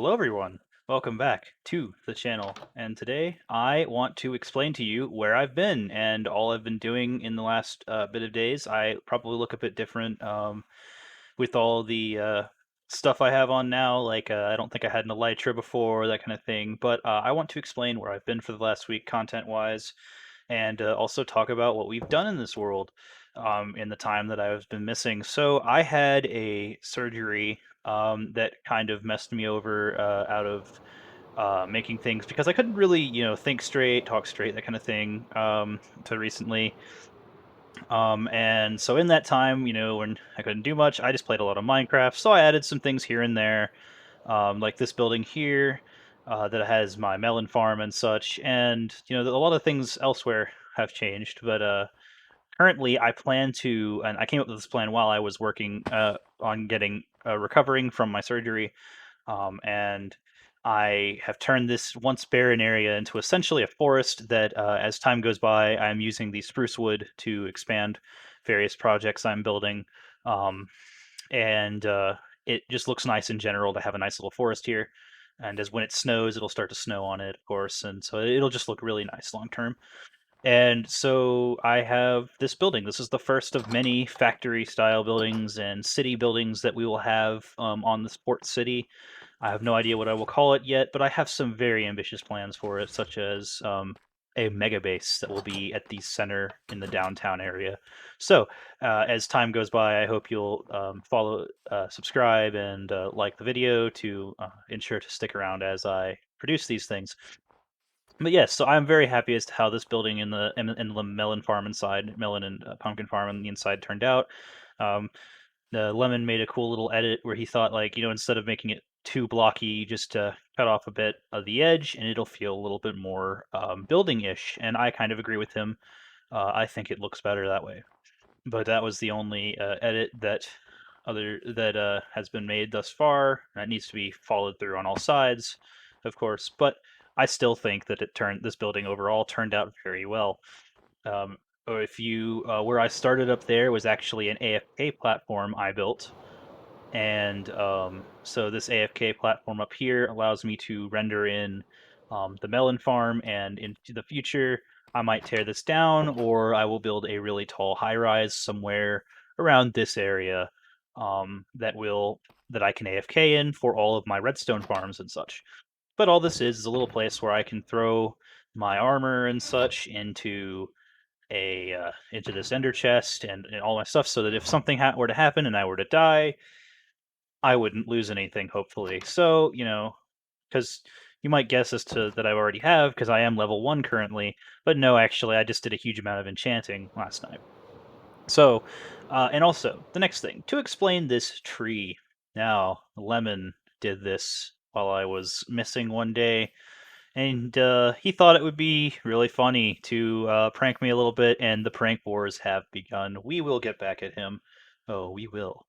Hello, everyone. Welcome back to the channel. And today I want to explain to you where I've been and all I've been doing in the last bit of days. I probably look a bit different with all the stuff I have on now. Like, I don't think I had an elytra before, that kind of thing. But I want to explain where I've been for the last week, content wise, and also talk about what we've done in this world in the time that I've been missing. So I had a surgery that kind of messed me over out of making things because I couldn't really, think straight, talk straight, that kind of thing. To recently, and so in that time, when I couldn't do much, I just played a lot of Minecraft. So I added some things here and there, like this building here that has my melon farm and such. And a lot of things elsewhere have changed, but currently I plan to, and I came up with this plan while I was working on getting recovering from my surgery, and I have turned this once barren area into essentially a forest that, as time goes by, I'm using the spruce wood to expand various projects I'm building. Um, and it just looks nice in general to have a nice little forest here. And as when it snows, it'll start to snow on it, of course, and so it'll just look really nice long term. And so I have this building. This is the first of many factory style buildings and city buildings that we will have on the sports city. I have no idea what I will call it yet, but I have some very ambitious plans for it, such as a mega base that will be at the center in the downtown area. So, as time goes by, I hope you'll follow, subscribe, and like the video to ensure to stick around as I produce these things. But yes, so I'm very happy as to how this building in the melon farm inside, melon and pumpkin farm on the inside turned out. Um, the Lemon made a cool little edit where he thought, like, instead of making it too blocky, just cut off a bit of the edge, and it'll feel a little bit more building-ish. And I kind of agree with him. I think it looks better that way. But that was the only edit that has been made thus far. That needs to be followed through on all sides, of course. But I still think that this building overall turned out very well. Or if you where I started up there was actually an AFK platform I built, and so this AFK platform up here allows me to render in the melon farm, and into the future, I might tear this down, or I will build a really tall high rise somewhere around this area that I can AFK in for all of my redstone farms and such. But all this is a little place where I can throw my armor and such into this ender chest and all my stuff, so that if something were to happen and I were to die, I wouldn't lose anything, hopefully. So, because you might guess as to that I already have, because I am level 1 currently, but no, actually, I just did a huge amount of enchanting last night. So, and also, the next thing, to explain this tree. Now, Lemon did this while I was missing one day, and he thought it would be really funny to prank me a little bit, and the prank wars have begun. We will get back at him. Oh, we will.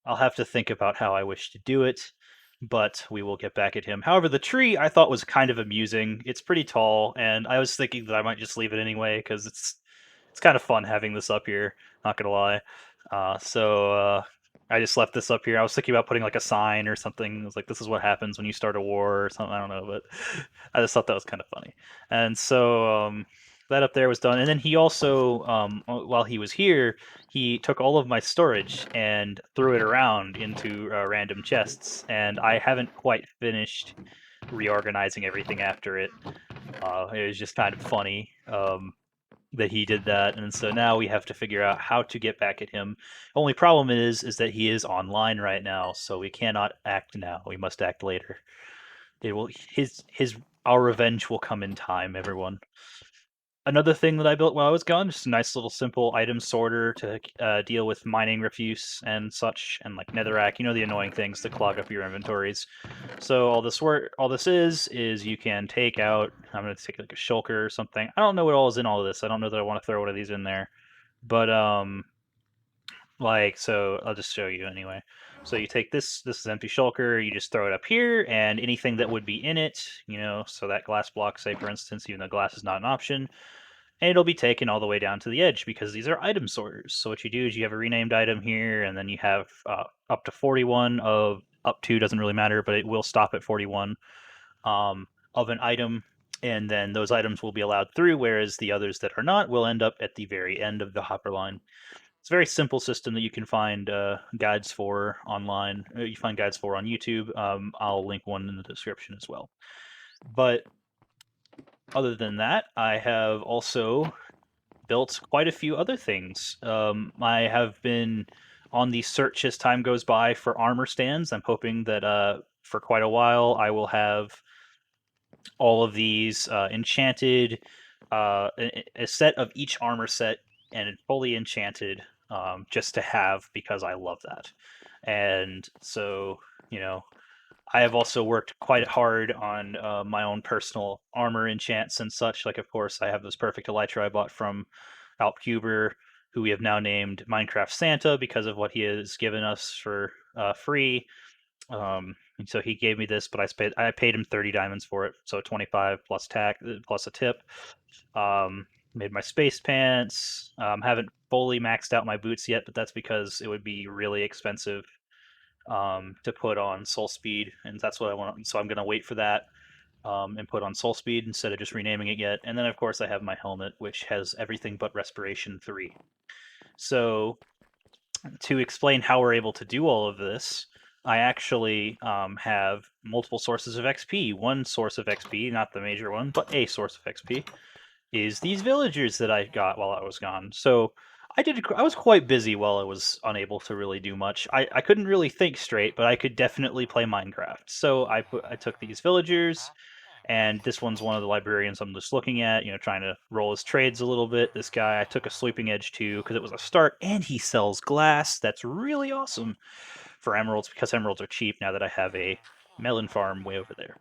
I'll have to think about how I wish to do it, but we will get back at him. However, the tree I thought was kind of amusing. It's pretty tall, and I was thinking that I might just leave it anyway because it's kind of fun having this up here. Not gonna lie. So I just left this up here. I was thinking about putting like a sign or something. It was like, "This is what happens when you start a war" or something. I don't know, but I just thought that was kind of funny. And so that up there was done. And then he also, while he was here, he took all of my storage and threw it around into random chests. And I haven't quite finished reorganizing everything after it. It was just kind of funny. That he did that, and so now we have to figure out how to get back at him. Only problem is that he is online right now, so we cannot act now. We must act later. It will his Our revenge will come in time, everyone. Another thing that I built while I was gone, just a nice little simple item sorter to deal with mining refuse and such, and like netherrack, the annoying things that clog up your inventories. So all this is you can take out. I'm gonna take like a shulker or something. I don't know what all is in all of this. I don't know that I want to throw one of these in there, but so I'll just show you anyway. So you take this is empty shulker, you just throw it up here, and anything that would be in it, so that glass block, say for instance, even though glass is not an option, and it'll be taken all the way down to the edge because these are item sorters. So what you do is you have a renamed item here, and then you have up to 41 of up to, doesn't really matter, but it will stop at 41 of an item, and then those items will be allowed through, whereas the others that are not will end up at the very end of the hopper line. It's a very simple system that you can find guides for online. You find guides for on YouTube. I'll link one in the description as well. But other than that, I have also built quite a few other things. I have been on the search as time goes by for armor stands. I'm hoping that for quite a while I will have all of these enchanted, a set of each armor set and fully enchanted, just to have because I love that. And so, you know, I have also worked quite hard on my own personal armor enchants and such. Like, of course, I have this perfect elytra I bought from Alpcuber, who we have now named Minecraft Santa because of what he has given us for free. And so he gave me this, but I paid him 30 diamonds for it, so 25 plus tax plus a tip. Made my space pants. Haven't fully maxed out my boots yet, but that's because it would be really expensive to put on Soul Speed, and that's what I want. So I'm gonna wait for that and put on Soul Speed instead of just renaming it yet. And then of course I have my helmet, which has everything but Respiration 3. So to explain how we're able to do all of this, I actually have multiple sources of XP. One source of XP, not the major one, but a source of XP, is these villagers that I got while I was gone. So I was quite busy while I was unable to really do much. I couldn't really think straight, but I could definitely play Minecraft. So I took these villagers, and this one's one of the librarians I'm just looking at, trying to roll his trades a little bit. This guy, I took a Sleeping Edge too because it was a start, and he sells glass. That's really awesome for emeralds because emeralds are cheap now that I have a melon farm way over there.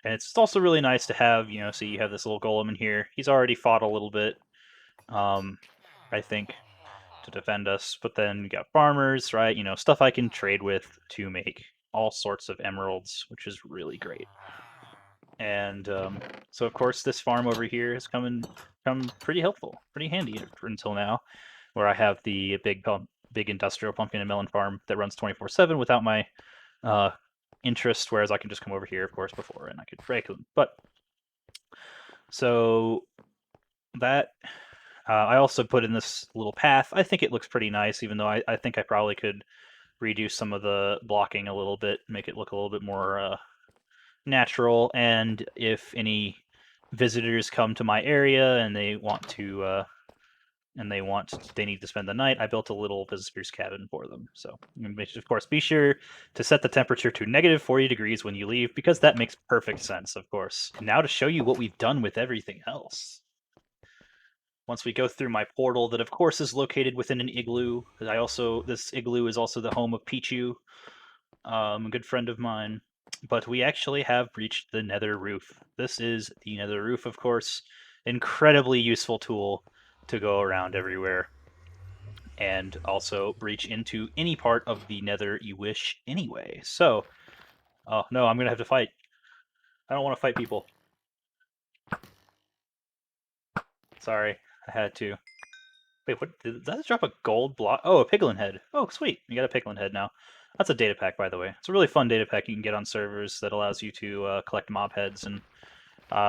And it's also really nice to have, so you have this little golem in here. He's already fought a little bit, I think, to defend us. But then you got farmers, right? Stuff I can trade with to make all sorts of emeralds, which is really great. And so, of course, this farm over here has come pretty helpful, pretty handy until now, where I have the big industrial pumpkin and melon farm that runs 24/7 without my uh, interest, whereas I can just come over here, of course, before, and I could break them. But so that I also put in this little path. I think it looks pretty nice, even though I think I probably could reduce some of the blocking a little bit, make it look a little bit more natural. And if any visitors come to my area and they want to they need to spend the night, I built a little visitor's cabin for them. So, of course, be sure to set the temperature to negative 40 degrees when you leave, because that makes perfect sense, of course. Now to show you what we've done with everything else. Once we go through my portal, that of course is located within an igloo. This igloo is also the home of Pichu, a good friend of mine. But we actually have reached the nether roof. This is the nether roof, of course. Incredibly useful tool to go around everywhere, and also reach into any part of the nether you wish anyway. So, oh no, I'm gonna have to fight. I don't want to fight people. Sorry, I had to. Wait, what? Did that drop a gold block? Oh, a piglin head. Oh, sweet. You got a piglin head now. That's a data pack, by the way. It's a really fun data pack you can get on servers that allows you to collect mob heads. And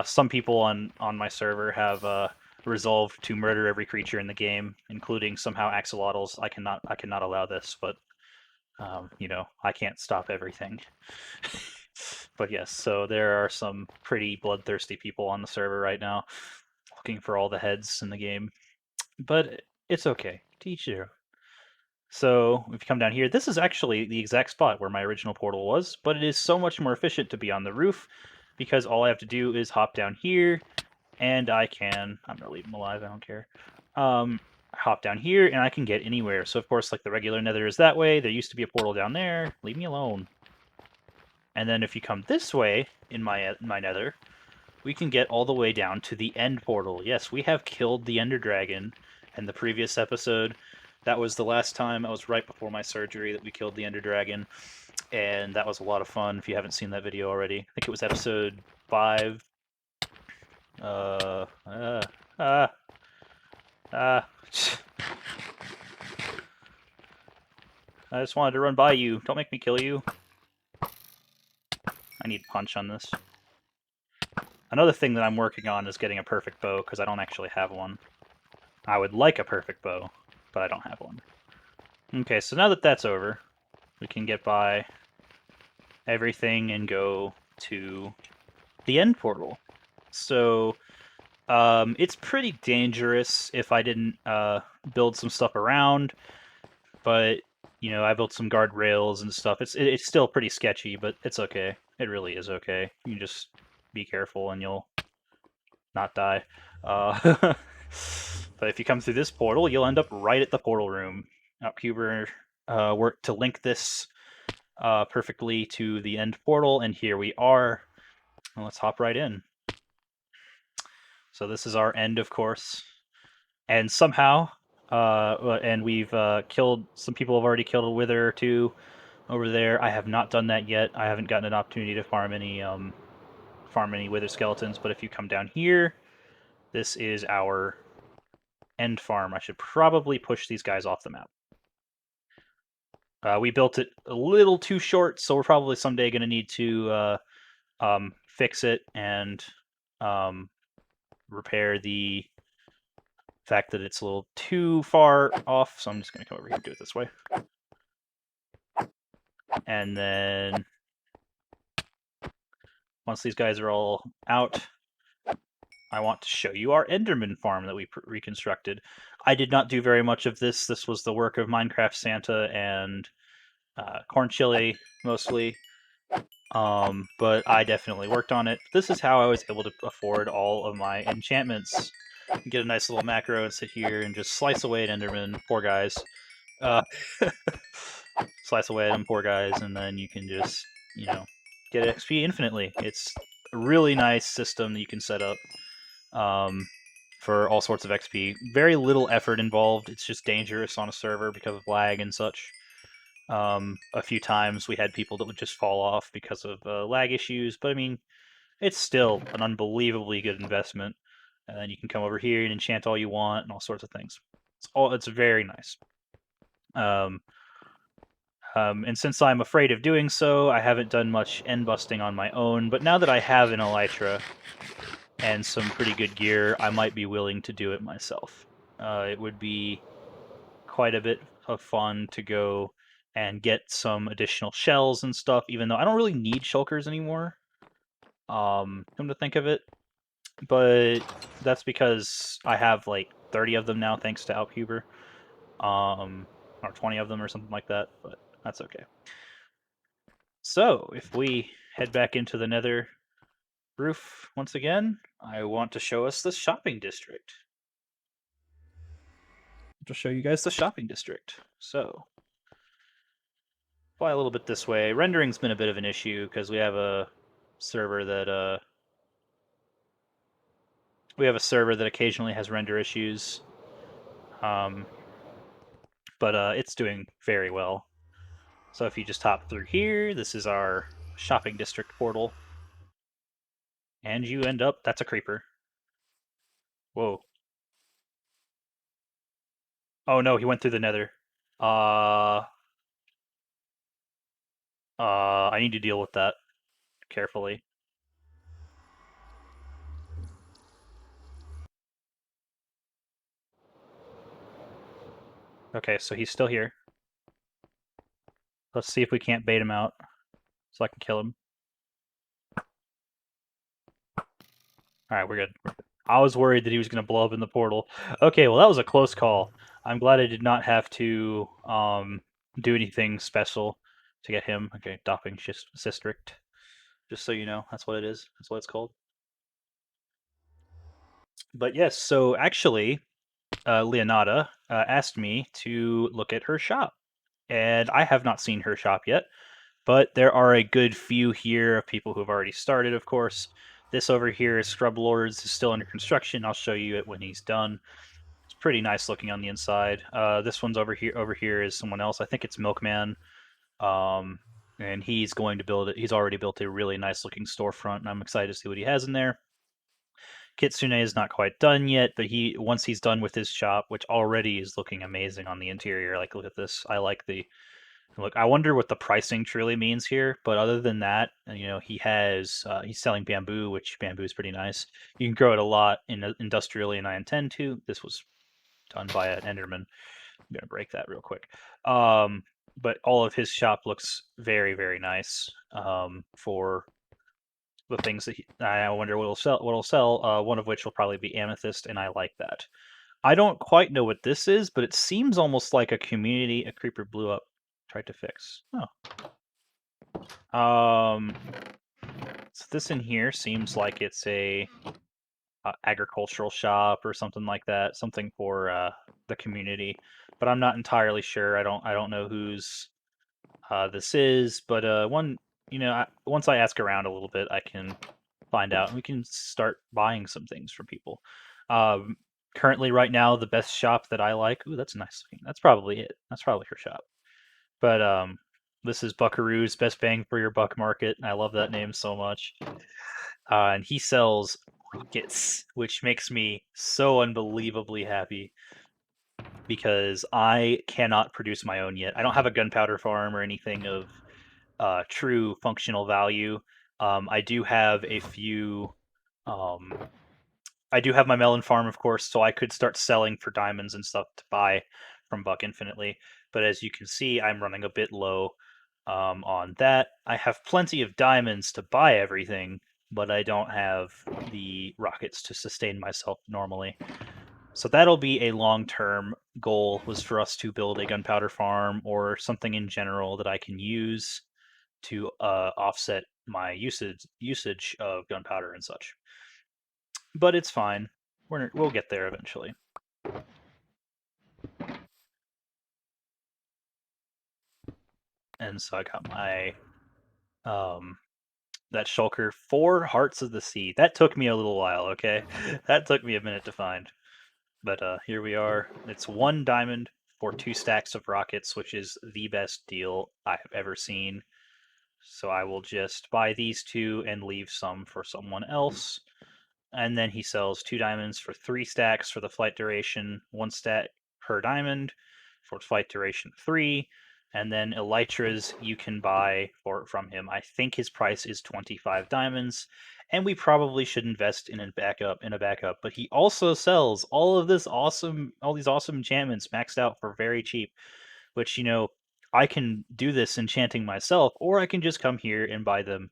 some people on my server have resolved to murder every creature in the game, including somehow axolotls. I cannot allow this, but I can't stop everything. But yes, so there are some pretty bloodthirsty people on the server right now, looking for all the heads in the game. But it's okay. To each their own. So if you come down here, this is actually the exact spot where my original portal was, but it is so much more efficient to be on the roof because all I have to do is hop down here, and I'm gonna leave him alive, I don't care. Hop down here, and I can get anywhere. So of course, like the regular nether is that way. There used to be a portal down there. Leave me alone. And then if you come this way in my nether, we can get all the way down to the end portal. Yes, we have killed the Ender Dragon in the previous episode. That was the last time. That was right before my surgery that we killed the Ender Dragon, and that was a lot of fun. If you haven't seen that video already, I think it was episode 5. Uh, uh, ah, ah. I just wanted to run by you. Don't make me kill you. I need punch on this. Another thing that I'm working on is getting a perfect bow, because I don't actually have one. I would like a perfect bow, but I don't have one. Okay, so now that that's over, we can get by everything and go to the end portal. So it's pretty dangerous if I didn't build some stuff around, but you know I built some guardrails and stuff. It's still pretty sketchy, but it's okay. It really is okay. You just be careful and you'll not die. Uh, but if you come through this portal, you'll end up right at the portal room. Outcuber worked to link this perfectly to the end portal, and here we are. Well, let's hop right in. So this is our end, of course, and somehow, and we've killed some people. Have already killed a wither or two over there. I have not done that yet. I haven't gotten an opportunity to farm any wither skeletons. But if you come down here, this is our end farm. I should probably push these guys off the map. We built it a little too short, so we're probably someday going to need to fix it and um, repair the fact that it's a little too far off. So I'm just going to come over here and do it this way. And then once these guys are all out, I want to show you our Enderman farm that we reconstructed. I did not do very much of this. This was the work of Minecraft Santa and Corn Chili mostly. But I definitely worked on it. This is how I was able to afford all of my enchantments. Get a nice little macro and sit here and just slice away at Enderman. Poor guys. Uh, slice away at them, poor guys, and then you can just, you know, get XP infinitely. It's a really nice system that you can set up for all sorts of XP. Very little effort involved. It's just dangerous on a server because of lag and such. A few times we had people that would just fall off because of lag issues, but I mean, it's still an unbelievably good investment. And then you can come over here and enchant all you want and all sorts of things. It's very nice. And since I'm afraid of doing so, I haven't done much end busting on my own. But now that I have an elytra and some pretty good gear, I might be willing to do it myself. It would be quite a bit of fun to go and get some additional shells and stuff, even though I don't really need shulkers anymore. Come to think of it. But that's because I have like 30 of them now, thanks to Outcuber. Or 20 of them or something like that, but that's okay. So, if we head back into the nether roof once again, I want to show us the shopping district. To show you guys the shopping district. So, fly a little bit this way. Rendering's been a bit of an issue because we have a server that occasionally has render issues. But it's doing very well. So if you just hop through here, this is our shopping district portal. And you end up, that's a creeper. Whoa. Oh no, he went through the nether. Uh, I need to deal with that carefully. Okay, so he's still here. Let's see if we can't bait him out so I can kill him. Alright, we're good. I was worried that he was going to blow up in the portal. Okay, well that was a close call. I'm glad I did not have to do anything special to get him. Okay, Dopping District. Just so you know, that's what it is. That's what it's called. But yes, so actually, Leonata asked me to look at her shop. And I have not seen her shop yet, but there are a good few here of people who have already started, of course. This over here is Scrub Lords, is still under construction. I'll show you it when he's done. It's pretty nice looking on the inside. This one's over here. Over here is someone else. I think it's Milkman. And he's going to build it. He's already built a really nice looking storefront, and I'm excited to see what he has in there. Kitsune is not quite done yet, but once he's done with his shop, which already is looking amazing on the interior. Like, look at this. I like the Look, I wonder what the pricing truly means here, but other than that, he's selling bamboo, which bamboo is pretty nice. You can grow it a lot industrially, and I intend to. This was done by an Enderman. I'm gonna break that real quick. Um, but all of his shop looks very, very nice for the things that I wonder what will sell. What will sell? One of which will probably be amethyst, and I like that. I don't quite know what this is, but it seems almost like a community a creeper blew up, tried to fix. Oh, so this in here seems like it's a agricultural shop or something like that, something for the community. But I'm not entirely sure. I don't know whose this is, but once I ask around a little bit, I can find out, and we can start buying some things from people. Um, Currently, right now, the best shop that I like. Ooh, that's nice looking. That's probably it. That's probably her shop. But this is Buckaroo's Best Bang for Your Buck Market. I love that name so much. And he sells rockets, which makes me so unbelievably happy because I cannot produce my own yet. I don't have a gunpowder farm or anything of true functional value. I do have a few. Um, I do have my melon farm, of course, so I could start selling for diamonds and stuff to buy from Buck Infinitely. But as you can see, I'm running a bit low on that. I have plenty of diamonds to buy everything, but I don't have the rockets to sustain myself normally. So that'll be a long-term goal, was for us to build a gunpowder farm or something in general that I can use to offset my usage of gunpowder and such. But it's fine. We'll get there eventually. And so I got my that shulker, 4 hearts of the sea. That took me a little while, okay? That took me a minute to find. But here we are. It's 1 diamond for 2 stacks of rockets, which is the best deal I have ever seen. So I will just buy these 2 and leave some for someone else. And then he sells 2 diamonds for 3 stacks for the flight duration, 1 stack per diamond for flight duration 3. And then elytras you can buy from him. I think his price is 25 diamonds, and we probably should invest in a backup. But he also sells all these awesome enchantments maxed out for very cheap, which I can do this enchanting myself, or I can just come here and buy them,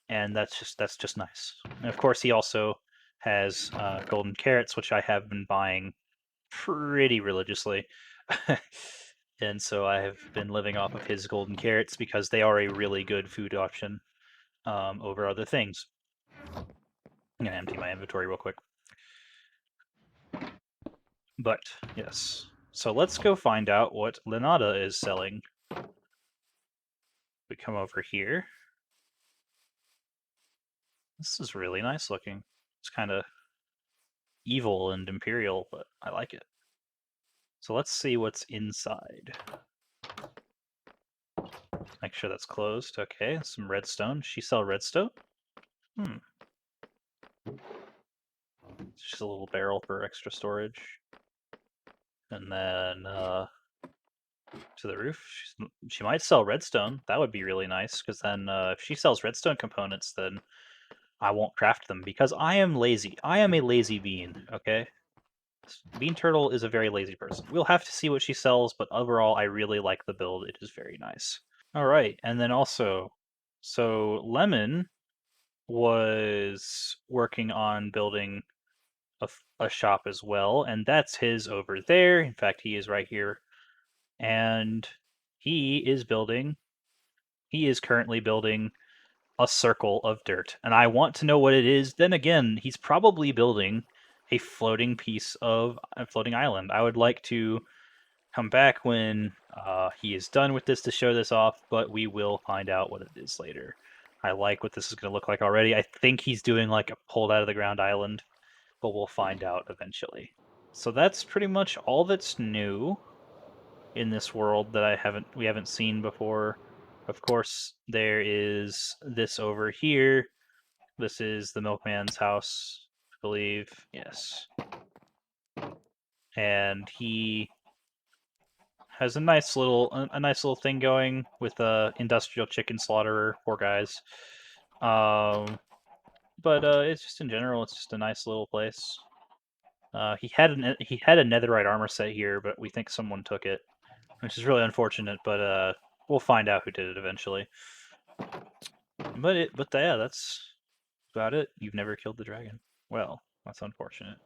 and that's just nice. And of course, he also has golden carrots, which I have been buying pretty religiously. And so I have been living off of his golden carrots because they are a really good food option over other things. I'm gonna empty my inventory real quick. But yes, so let's go find out what Lenata is selling. We come over here. This is really nice looking. It's kind of evil and imperial, but I like it. So let's see what's inside. Make sure that's closed. Okay, some redstone. She sell redstone? Hmm. It's just a little barrel for extra storage. And then to the roof. She might sell redstone. That would be really nice, because then if she sells redstone components, then I won't craft them because I am lazy. I am a lazy bean, okay? Bean Turtle is a very lazy person. We'll have to see what she sells, but overall, I really like the build. It is very nice. All right, and then also, so Lemon was working on building a shop as well, and that's his over there. In fact, he is right here, and he is building. He is currently building a circle of dirt, and I want to know what it is. Then again, he's probably building a floating piece of a floating island. I would like to come back when he is done with this to show this off, but we will find out what it is later. I like what this is going to look like already. I think he's doing like a pulled out of the ground island, but we'll find out eventually. So that's pretty much all that's new in this world that we haven't seen before. Of course, there is this over here. This is the milkman's house, I believe. Yes. And he Has a nice little a nice little thing going with a industrial chicken slaughterer. Poor guys. Um, but it's just in general, it's just a nice little place. He had a netherite armor set here, but we think someone took it, which is really unfortunate. But we'll find out who did it eventually. But yeah, that's about it. You've never killed the dragon. Well, that's unfortunate.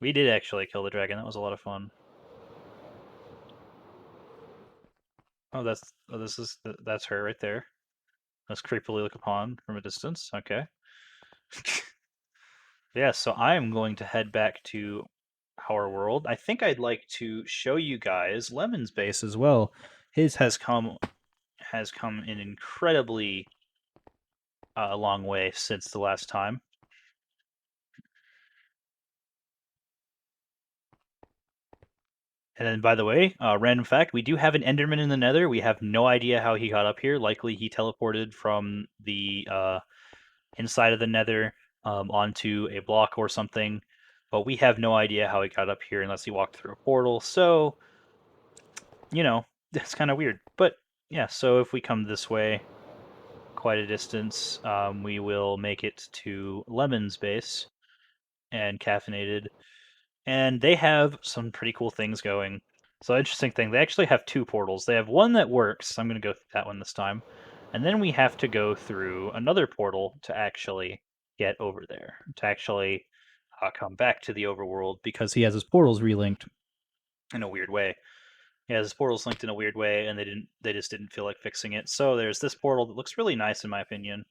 We did actually kill the dragon. That was a lot of fun. Oh, that's her right there. Let's creepily look upon from a distance. Okay. Yeah, so I am going to head back to our world. I think I'd like to show you guys Lemon's base as well. His has come an incredibly long way since the last time. And then, by the way, random fact: we do have an Enderman in the Nether. We have no idea how he got up here. Likely, he teleported from the inside of the Nether onto a block or something. But we have no idea how he got up here unless he walked through a portal. So, you know, that's kind of weird. But yeah, so if we come this way quite a distance, we will make it to Lemon's base and Caffeinated. And they have some pretty cool things going. So interesting thing, they actually have two portals. They have one that works. I'm going to go through that one this time. And then we have to go through another portal to actually get over there, to actually come back to the overworld because he has his portals relinked in a weird way. He has his portals linked in a weird way, and they just didn't feel like fixing it. So there's this portal that looks really nice in my opinion,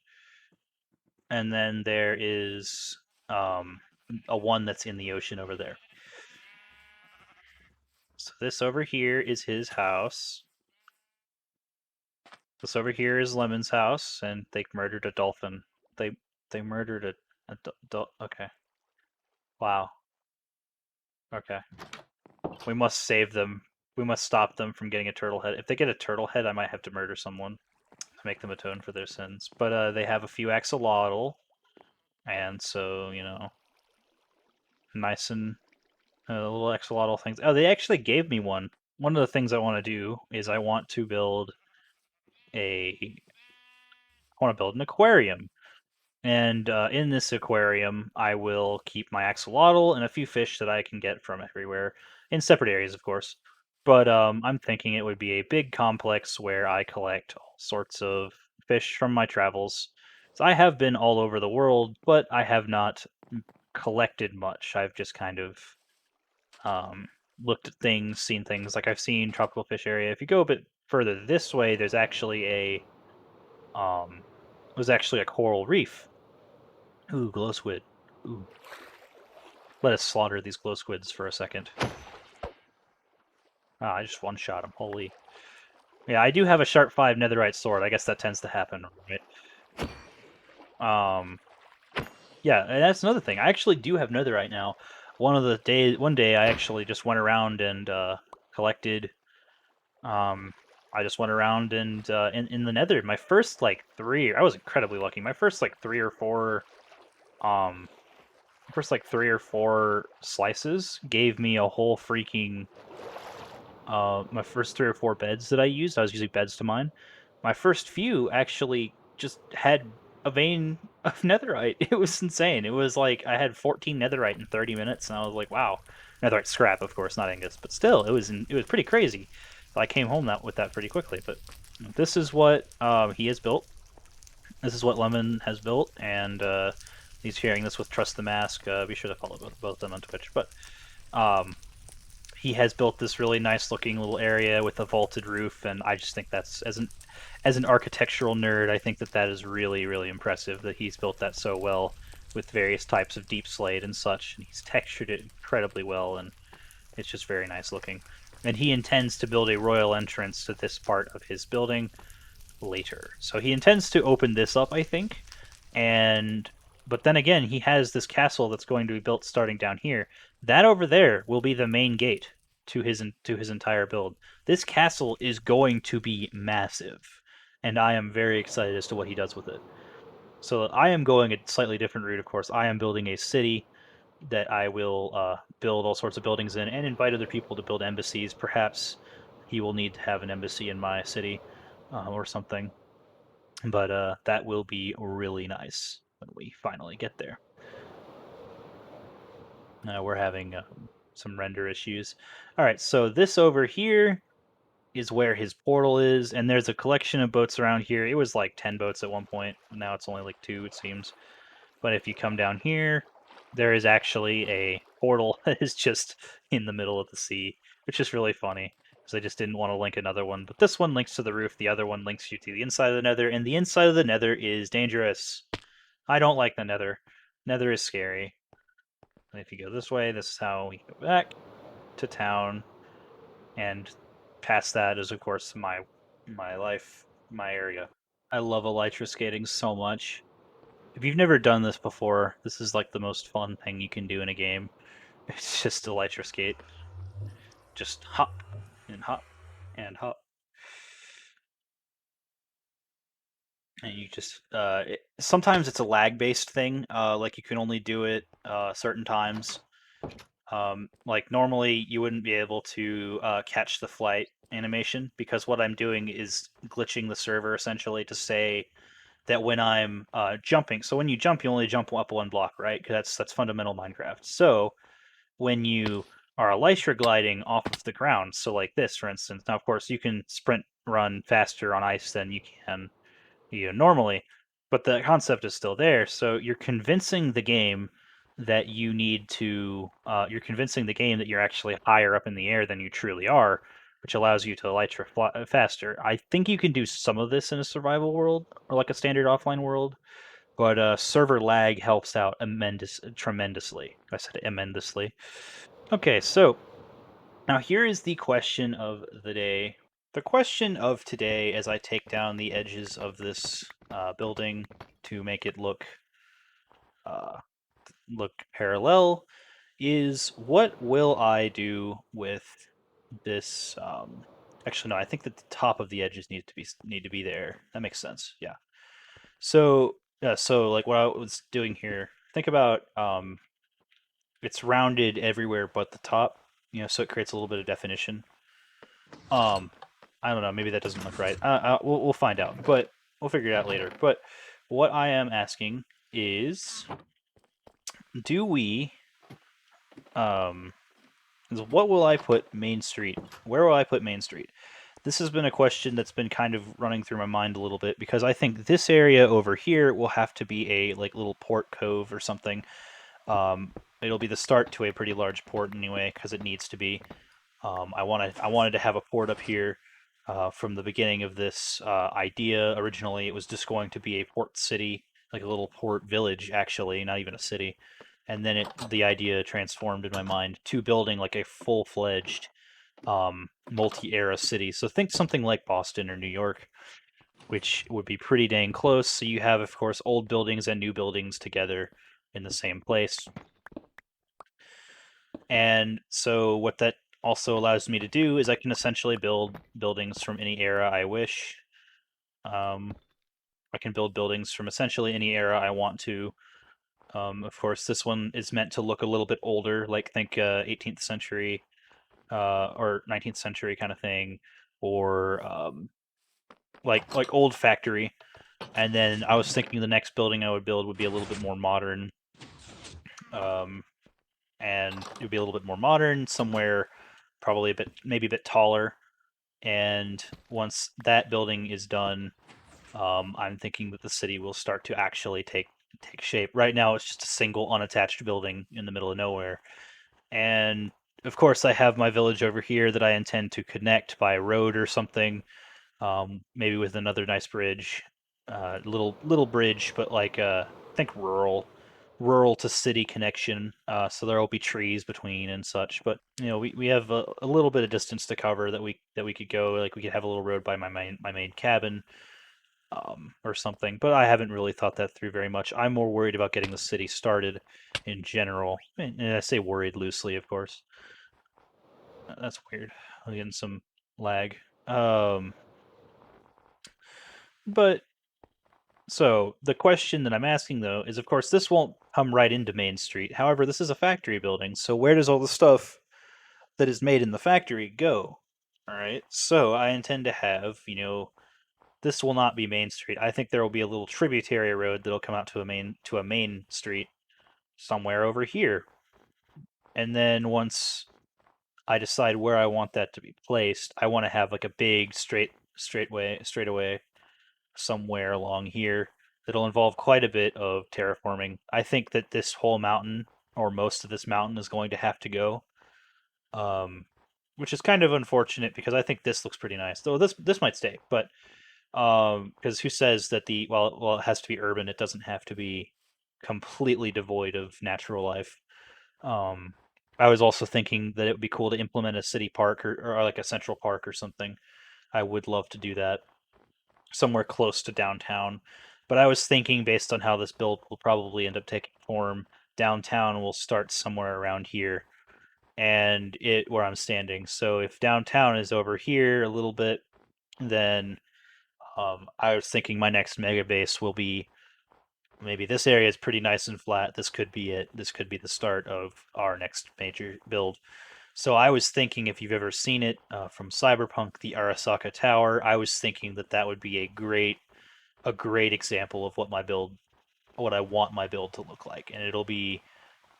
and then there is a one that's in the ocean over there. So this over here is his house. This over here is Lemon's house, and they murdered a dolphin. They they murdered okay. Wow. Okay. We must save them. We must stop them from getting a turtle head. If they get a turtle head, I might have to murder someone to make them atone for their sins. But they have a few axolotl, and so nice and little axolotl things. Oh, they actually gave me one. One of the things I want to do is I want to build a. I want to build an aquarium. And in this aquarium, I will keep my axolotl and a few fish that I can get from everywhere in separate areas, of course. But I'm thinking it would be a big complex where I collect all sorts of fish from my travels. So I have been all over the world, but I have not collected much. I've just kind of um, looked at things, seen things. Like I've seen tropical fish area. If you go a bit further this way, um, there's actually a coral reef. Ooh, glow squid. Ooh. Let us slaughter these glow squids for a second. Ah, I just one-shot them. Holy. Yeah, I do have a sharp 5 netherite sword. I guess that tends to happen, right? Yeah, and that's another thing. I actually do have netherite now. One day I actually just went around and collected. I just went around and in the nether. My first like three, I was incredibly lucky. My first like um, three or four slices gave me a whole freaking my first three or four beds that I was using beds to mine. My first few actually just had a vein of netherite. It was insane. It was like I had 14 netherite in 30 minutes, and I was like, wow. Netherite scrap, of course, not ingots, but still, it was pretty crazy. So I came home with that pretty quickly. But this is what he has built. This is what Lemon has built, and he's sharing this with Trust the Mask. Be sure to follow both of them on Twitch. But um, he has built this really nice looking little area with a vaulted roof, and I just think that's as an architectural nerd, I think that that is really impressive that he's built that so well with various types of deep slate and such, and he's textured it incredibly well, and it's just very nice looking. And he intends to build a royal entrance to this part of his building later. So he intends to open this up, I think, and but then again, he has this castle that's going to be built starting down here. That over there will be the main gate to his entire build. This castle is going to be massive, and I am very excited as to what he does with it. So I am going a slightly different route, of course. I am building a city that I will build all sorts of buildings in and invite other people to build embassies. Perhaps he will need to have an embassy in my city or something. But that will be really nice when we finally get there. We're having some render issues. All right, so this over here is where his portal is, and there's a collection of boats around here. It was like 10 boats at one point. Now it's only like 2, it seems. But if you come down here, there is actually a portal that is just in the middle of the sea, which is really funny because I just didn't want to link another one. But this one links to the roof, the other one links you to the inside of the nether, and the inside of the nether is dangerous. I don't like the nether. Nether is scary. And if you go this way, this is how we go back to town, and past that is, of course, my life, my area. I love elytra skating so much. If you've never done this before, this is like the most fun thing you can do in a game. It's just elytra skate. Just hop and hop and hop. And you just sometimes it's a lag based thing. Like you can only do it certain times. Like normally you wouldn't be able to catch the flight animation because what I'm doing is glitching the server essentially to say that when I'm jumping. So when you jump, you only jump up one block, right? Because that's fundamental Minecraft. So when you are elytra gliding off of the ground, so like this, for instance. Now, of course, you can sprint run faster on ice than you can normally, but the concept is still there. So you're convincing the game that you need to. You're convincing the game that you're actually higher up in the air than you truly are, which allows you to elytra faster. I think you can do some of this in a survival world or like a standard offline world, but server lag helps out tremendously. I said tremendously. Okay, so now here is the question of the day. The question of today, as I take down the edges of this building to make it uh, look parallel, is what will I do with this? Actually, no, I think that the top of the edges need to be there. That makes sense. Yeah. So like what I was doing here. Think about it's rounded everywhere but the top. So it creates a little bit of definition. Um, I don't know. Maybe that doesn't look right. We'll find out, but we'll figure it out later. But what I am asking is, do we um, what will I put Main Street? Where will I put Main Street? This has been a question that's been kind of running through my mind a little bit because I think this area over here will have to be a like little port cove or something. It'll be the start to a pretty large port anyway because it needs to be. I wanted to have a port up here from the beginning of this idea. Originally, it was just going to be a port city, like a little port village, actually, not even a city. And then the idea transformed in my mind to building like a full-fledged multi-era city. So think something like Boston or New York, which would be pretty dang close. So you have, of course, old buildings and new buildings together in the same place. And so what that also allows me to do is I can essentially build buildings from any era I wish. I can build buildings from essentially any era I want to. Of course, this one is meant to look a little bit older, like think 18th century or 19th century kind of thing, or like old factory. And then I was thinking the next building I would build would be a little bit more modern, um, and it would be a little bit more modern, somewhere probably a bit maybe a bit taller. And once that building is done, I'm thinking that the city will start to actually take shape. Right now, it's just a single unattached building in the middle of nowhere. And of course, I have my village over here that I intend to connect by road or something, maybe with another nice bridge, little bridge, but like think rural to city connection. So there will be trees between and such. But we have a little bit of distance to cover that we could go. Like we could have a little road by my main cabin, or something. But I haven't really thought that through very much. I'm more worried about getting the city started in general. And I say worried loosely, of course. That's weird. I'm getting some lag. But so the question that I'm asking though is, of course, this won't come right into Main Street. However, this is a factory building, so where does all the stuff that is made in the factory go? All right, so I intend to have, this will not be Main Street. I think there will be a little tributary road that'll come out to a main street somewhere over here. And then once I decide where I want that to be placed, I want to have like a big straightaway somewhere along here that'll involve quite a bit of terraforming. I think that this whole mountain or most of this mountain is going to have to go, um, which is kind of unfortunate because I think this looks pretty nice. Though this might stay, but because who says that it has to be urban, it doesn't have to be completely devoid of natural life. Um, I was also thinking that it would be cool to implement a city park or like a central park or something. I would love to do that somewhere close to downtown. But I was thinking, based on how this build will probably end up taking form, downtown will start somewhere around here and it where I'm standing. So if downtown is over here a little bit, then I was thinking my next mega base will be maybe this area is pretty nice and flat. This could be it. This could be the start of our next major build. So I was thinking, if you've ever seen it from Cyberpunk, the Arasaka Tower, I was thinking that that would be a great example of what I want my build to look like, and it'll be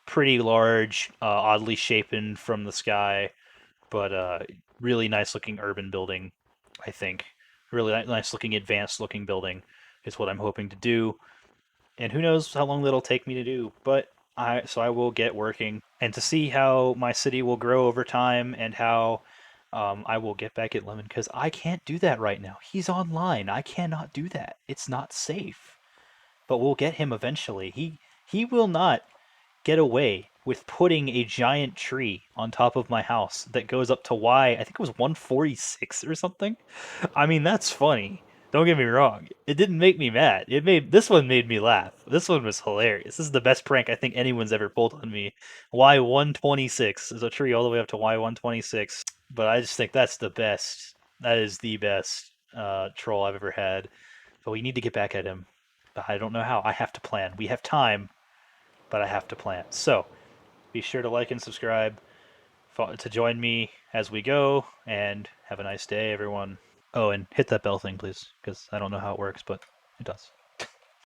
pretty large, oddly shapen from the sky, but really nice looking urban building. I think really nice looking, advanced looking building is what I'm hoping to do, and who knows how long that'll take me to do, but I will get working, and to see how my city will grow over time and how I will get back at Lemon because I can't do that right now. He's online. I cannot do that. It's not safe. But we'll get him eventually. He will not get away with putting a giant tree on top of my house that goes up to I think it was 146 or something. I mean, that's funny. Don't get me wrong. It didn't make me mad. This one made me laugh. This one was hilarious. This is the best prank I think anyone's ever pulled on me. Y126 is a tree all the way up to Y126. But I just think that's the best. That is the best troll I've ever had. But we need to get back at him. But I don't know how. I have to plan. We have time, but I have to plan. So be sure to like and subscribe to join me as we go, and have a nice day, everyone. Oh, and hit that bell thing, please, because I don't know how it works, but it does.